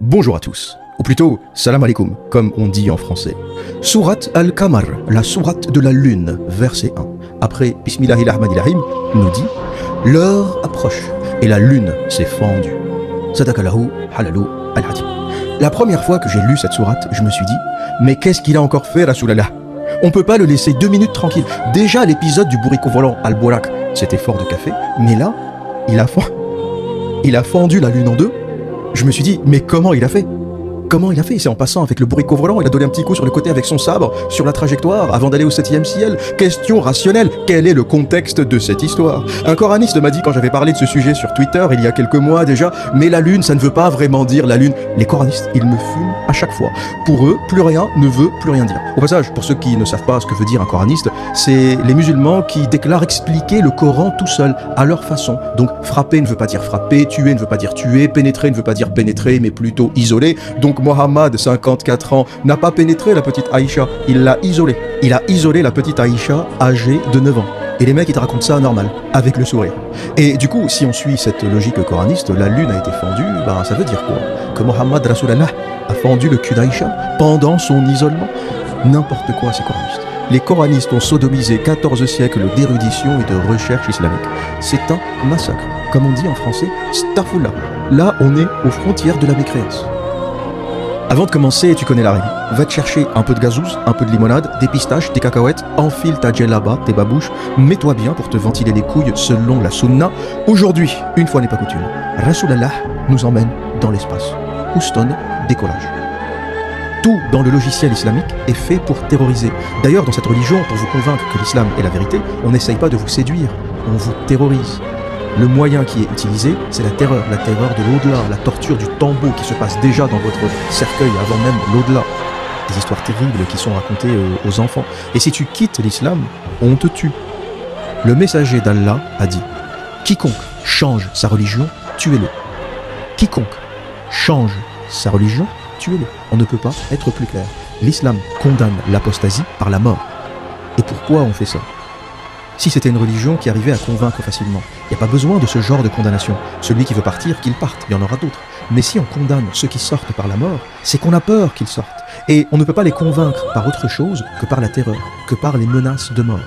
Bonjour à tous, ou plutôt salam alaikum, comme on dit en français. Sourate al-Qamar, la sourate de la lune, verset 1. Après Bismillahirrahmanirrahim, nous dit « L'heure approche et la lune s'est fendue. » Sadaqallahu halalou al-hatim. La première fois que j'ai lu cette sourate, je me suis dit « Mais qu'est-ce qu'il a encore fait, Rasulallah ? On peut pas le laisser 2 minutes tranquille. Déjà l'épisode du bourricot volant al-Burak, c'était fort de café, mais là, il a fendu la lune en deux. Je me suis dit, mais comment il a fait ? C'est en passant avec le bourricot volant, il a donné un petit coup sur le côté avec son sabre, sur la trajectoire, avant d'aller au 7e ciel. Question rationnelle, quel est le contexte de cette histoire ? Un coraniste m'a dit quand j'avais parlé de ce sujet sur Twitter, il y a quelques mois déjà, mais la lune, ça ne veut pas vraiment dire la lune. Les coranistes, ils me fument à chaque fois. Pour eux, plus rien ne veut plus rien dire. Au passage, pour ceux qui ne savent pas ce que veut dire un coraniste, c'est les musulmans qui déclarent expliquer le Coran tout seul, à leur façon. Donc, frapper ne veut pas dire frapper, tuer ne veut pas dire tuer, pénétrer ne veut pas dire pénétrer, mais plutôt isoler. Donc, Mohammed, 54 ans, n'a pas pénétré la petite Aïcha, il l'a isolée. Il a isolé la petite Aïcha âgée de 9 ans. Et les mecs, ils te racontent ça normal, avec le sourire. Et du coup, si on suit cette logique coraniste, la lune a été fendue, ça veut dire quoi ? Que Mohammed Rasulallah a fendu le cul d'Aïcha pendant son isolement ? N'importe quoi, ces coranistes. Les coranistes ont sodomisé 14 siècles d'érudition et de recherche islamique. C'est un massacre. Comme on dit en français, Starfullah. Là, on est aux frontières de la mécréance. Avant de commencer, tu connais la règle. Va te chercher un peu de gazouze, un peu de limonade, des pistaches, des cacahuètes, enfile ta djellaba, tes babouches, mets-toi bien pour te ventiler les couilles selon la sunna. Aujourd'hui, une fois n'est pas coutume, Rasulallah nous emmène dans l'espace. Houston, décollage. Tout dans le logiciel islamique est fait pour terroriser. D'ailleurs, dans cette religion, pour vous convaincre que l'islam est la vérité, on n'essaye pas de vous séduire, on vous terrorise. Le moyen qui est utilisé, c'est la terreur de l'au-delà, la torture du tombeau qui se passe déjà dans votre cercueil avant même l'au-delà. Des histoires terribles qui sont racontées aux enfants. Et si tu quittes l'islam, on te tue. Le messager d'Allah a dit « Quiconque change sa religion, tuez-le. Quiconque change sa religion, tuez-le. » On ne peut pas être plus clair. L'islam condamne l'apostasie par la mort. Et pourquoi on fait ça ? Si c'était une religion qui arrivait à convaincre facilement, il n'y a pas besoin de ce genre de condamnation. Celui qui veut partir, qu'il parte, il y en aura d'autres. Mais si on condamne ceux qui sortent par la mort, c'est qu'on a peur qu'ils sortent. Et on ne peut pas les convaincre par autre chose que par la terreur, que par les menaces de mort.